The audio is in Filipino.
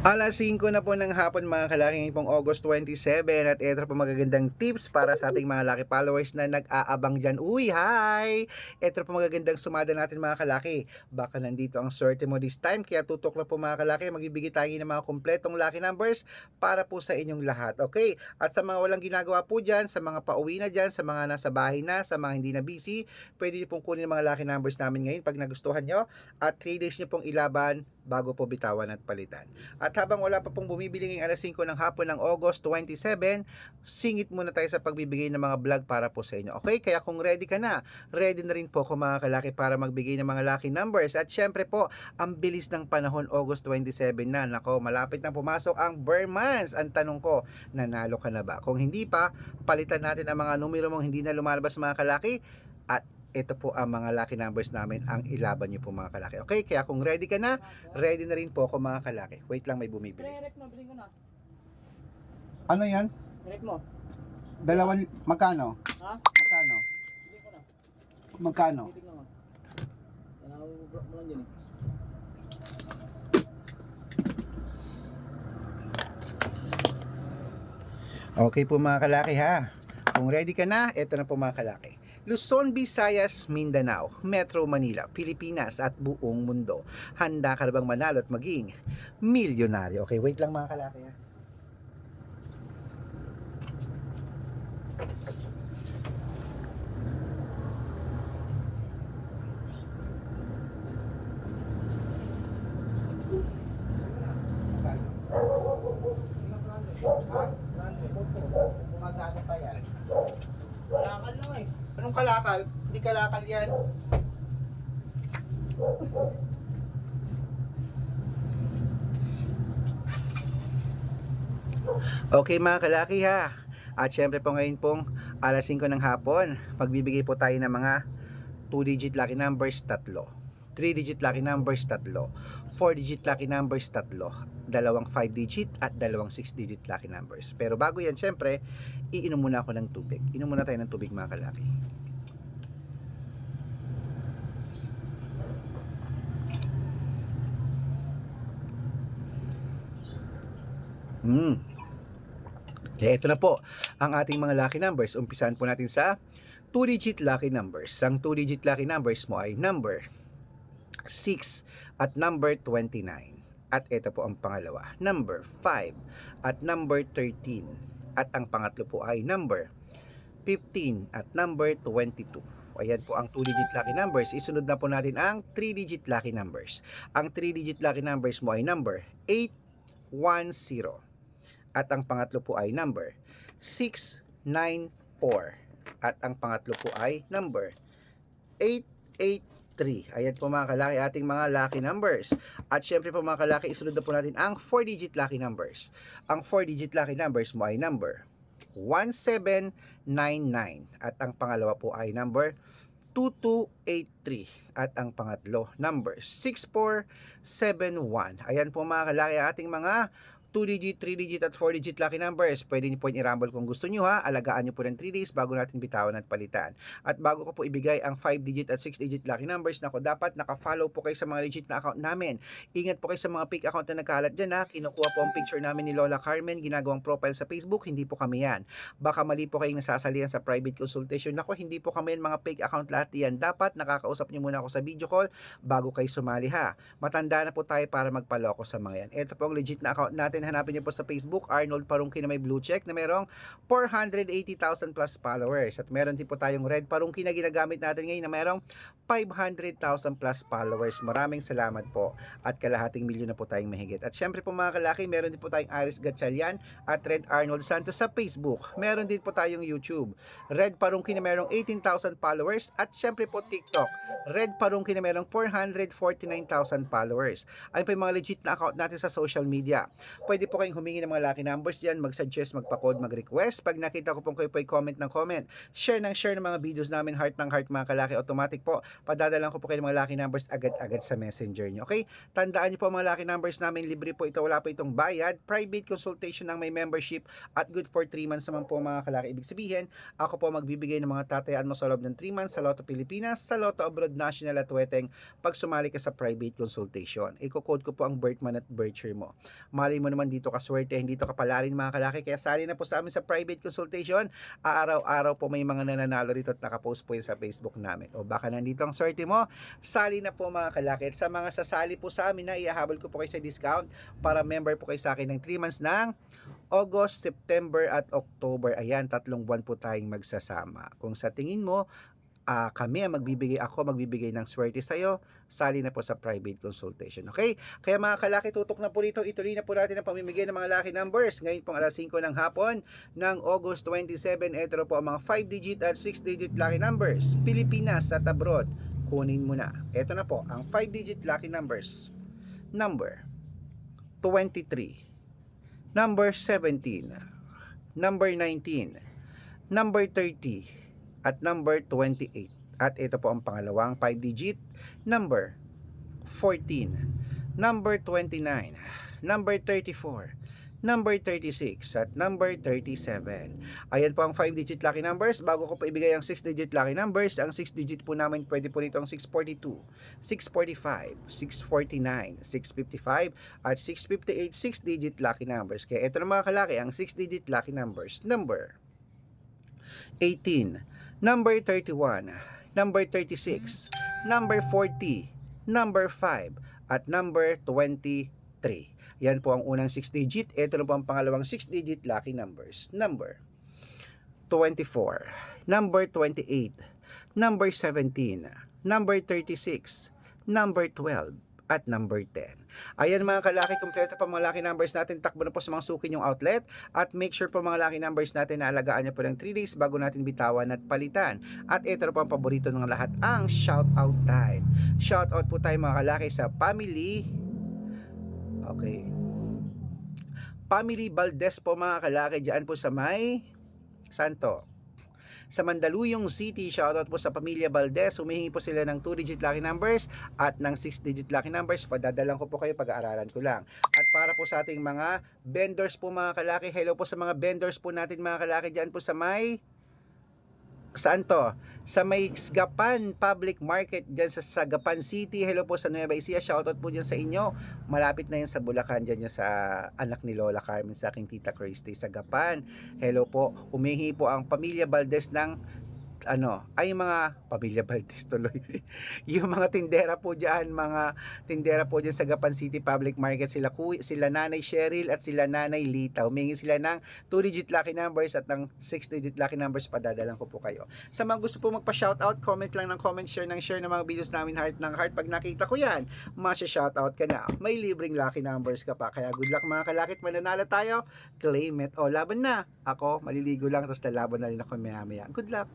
5 na po ng hapon mga kalaki, ngayon pong August 27 at ito po magagandang tips para sa ating mga laki followers na nag-aabang dyan. Uy, hi! Ito po magagandang sumada natin mga kalaki. Baka nandito ang swerte mo this time, kaya tutok na po mga kalaki. Magbibigay tayo ng mga kumpletong lucky numbers para po sa inyong lahat. Okay? At sa mga walang ginagawa po dyan, sa mga pauwi na dyan, sa mga nasa bahay na, sa mga hindi na busy, pwede niyo pong kunin ang mga lucky numbers namin ngayon pag nagustuhan nyo. At 3 days nyo pong ilaban bago po bitawan at palitan. At habang wala pa pong bumibili ngayong alas 5 ng hapon ng August 27, singit muna tayo sa pagbibigay ng mga vlog para po sa inyo. Okay? Kaya kung ready ka na, ready na rin po ako mga kalaki para magbigay ng mga lucky numbers. At syempre po, ang bilis ng panahon, August 27 na. Nako, malapit na pumasok ang Burr months. Ang tanong ko, nanalo ka na ba? Kung hindi pa, palitan natin ang mga numero mong hindi na lumalabas mga kalaki. At ito po ang mga lucky numbers namin ang ilaban nyo po mga kalaki. Okay, kaya kung ready ka na, ready na rin po ako mga kalaki. Wait lang, may bumibili. Pre-rec mo, bilhin ko na. Ano yan? Rec mo. Dalawan, magkano? Ha? Magkano? Bilhin ko na. Magkano? Titignan mo. Nakabublock mo lang dyan eh. Okay po mga kalaki ha. Kung ready ka na, ito na po mga kalaki. Luzon, Visayas, Mindanao, Metro Manila, Pilipinas at buong mundo. Handa ka na bang manalo at maging milyonaryo? Okay, wait lang mga kalaki ha. Gumagana pa yan. Kalakal lang eh. Anong kalakal? Hindi kalakal yan. Okay mga kalaki ha. At syempre po ngayon pong alas 5 ng hapon, pagbibigay po tayo ng mga 2-digit lucky numbers, 3. 3-digit lucky numbers, 3. 4-digit lucky numbers, 3. Dalawang 5-digit at dalawang 6-digit lucky numbers. Pero bago yan, syempre, iinom muna ako ng tubig. Inom muna tayo ng tubig mga kalaki. Kaya ito na po ang ating mga lucky numbers. Umpisahan po natin sa 2-digit lucky numbers. Ang 2-digit lucky numbers mo ay number 6 at number 29. At ito po ang pangalawa, number 5 at number 13. At ang pangatlo po ay number 15 at number 22. Ayan po ang 2-digit lucky numbers. Isunod na po natin ang 3-digit lucky numbers. Ang 3-digit lucky numbers mo ay number 810. At ang pangatlo po ay number 694. At ang pangatlo po ay number 883. Ayan po mga kalaki ating mga lucky numbers. At syempre po mga kalaki, isunod na po natin ang 4-digit lucky numbers. Ang 4-digit lucky numbers mo ay number 1799. At ang pangalawa po ay number 2283. At ang pangatlo, number 6471. Ayan po mga kalaki ating mga 2-digit, 3-digit at 4-digit lucky numbers. Pwede niyo po i-rumble kung gusto niyo ha. Alagaan niyo po ng 3 days bago natin bitawan at palitan. At bago ko po ibigay ang 5-digit at 6-digit lucky numbers, nako dapat naka-follow po kayo sa mga legit na account namin. Ingat po kayo sa mga fake account na nagkalat dyan ha. Kinukuha po ang picture namin ni Lola Carmen, ginagawang profile sa Facebook, hindi po kami yan. Baka mali po kayong nasasalihan sa private consultation. Nako, hindi po kami yan, mga fake account lahat yan. Dapat nakakausap niyo muna ako sa video call bago kayo sumali ha. Matanda na po tayo para magpaloko sa mga yan. Ito po ang legit na account natin. Hanapin niyo po sa Facebook, Arnold Parungki na may blue check na merong 480,000 plus followers. At meron din po tayong Red Parungki na ginagamit natin ngayon na merong 500,000 plus followers. Maraming salamat po. At kalahating milyon na po tayong mahigit. At syempre po mga kalaki, meron din po tayong Iris Gatchalian at Red Arnold Santos sa Facebook. Meron din po tayong YouTube, Red Parungki na merong 18,000 followers. At syempre po TikTok, Red Parungki na merong 449,000 followers. Ayun po yung mga legit na account natin sa social media. Pwede pwede po kayong humingi ng mga lucky numbers dyan, mag-suggest, magpa-code, mag-request. Pag nakita ko pong kayo po ay comment ng comment, share ng mga videos namin, heart ng heart mga kalaki, automatic po, padadalan ko po kayo ng mga lucky numbers agad-agad sa messenger nyo. Okay? Tandaan nyo po mga lucky numbers namin, libre po ito, wala po itong bayad, private consultation ng may membership at good for 3 months naman po mga kalaki. Ibig sabihin, ako po magbibigay ng mga tatayaan mo sa loob ng 3 months sa Lotto Pilipinas, sa Lotto Abroad National at Weteng pag sumali ka sa private consultation. Iko-code ko po ang birth month at birth year mo. Malay mo naman dito ka swerte, hindi to kapalarin mga kalaki, kaya sali na po sa amin sa private consultation. Araw-araw po may mga nananalo rito at nakapost po yun sa Facebook namin. O baka nandito ang swerte mo, sali na po mga kalaki. At sa mga sasali po sa amin na ihahabol ko po kayo sa discount para member po kayo sa akin ng 3 months ng August, September at October. Ayan, 3 buwan po tayong magsasama. Kung sa tingin mo, ako magbibigay ng swerte sa'yo, sali na po sa private consultation. Okay? Kaya mga kalaki, tutok na po dito, ituloy na po natin ang pamimigay ng mga lucky numbers. Ngayon pong alas 5 ng hapon ng August 27, ito na po ang mga 5-digit at 6-digit lucky numbers. Pilipinas at abroad, kunin mo na. Ito na po, ang 5-digit lucky numbers. Number 23, number 17, number 19, number 30, at number 28. At ito po ang pangalawang 5-digit, number 14, number 29, number 34, number 36, at number 37. Ayan po ang 5-digit lucky numbers. Bago ko po ibigay ang 6-digit lucky numbers, ang 6-digit po namin pwede po rito ang 642, 645, 649, 655, at 658 6-digit lucky numbers. Kaya ito na mga kalaki, ang 6-digit lucky numbers. Number 18, number 31, number 36, number 40, number 5, at number 23. Yan po ang unang 6-digit. Ito na po ang pangalawang 6-digit lucky numbers. Number 24, number 28, number 17, number 36, number 12, at number 10. Ayan mga kalaki, kompleto pa mga lucky numbers natin. Takbo na po sa mga suki yung outlet. At make sure po mga lucky numbers natin na alagaan nyo po ng 3 days bago natin bitawan at palitan. At ito na po ang paborito ng lahat, ang shout out time. Shout out po tayo mga kalaki sa family. Okay. Family Valdez po mga kalaki, dyan po sa may Santo. Sa Mandaluyong City, shoutout po sa Pamilya Valdez. Humihingi po sila ng 2-digit lucky numbers at ng 6-digit lucky numbers. Padadalan ko po kayo, pag-aaralan ko lang. At para po sa ating mga vendors po mga kalaki, hello po sa mga vendors po natin mga kalaki dyan po sa may, saan to? Sa may Sagapan Public Market dyan sa Sagapan City. Hello po sa Nueva Ecija, shoutout po dyan sa inyo. Malapit na yan sa Bulacan, dyan sa anak ni Lola Carmen, sa aking tita Christy, Sagapan. Hello po, humihingi po ang Pamilya Valdez ng mga Pamilya Valdez tuloy. Yung mga tindera po dyan sa Gapan City Public Market, sila Nanay Cheryl at sila Nanay Lita. Humingi sila ng 2-digit lucky numbers at ng 6-digit lucky numbers, padadalan ko po kayo. Sa mga gusto po magpa-shoutout, comment lang ng comment, share ng mga videos namin, heart ng heart. Pag nakita ko yan, masya-shoutout ka na. May libreng lucky numbers ka pa. Kaya good luck mga kalakit, mananalo tayo, claim it. O, laban na. Ako, maliligo lang, tapos lalaban na rin ako maya-maya. Good luck.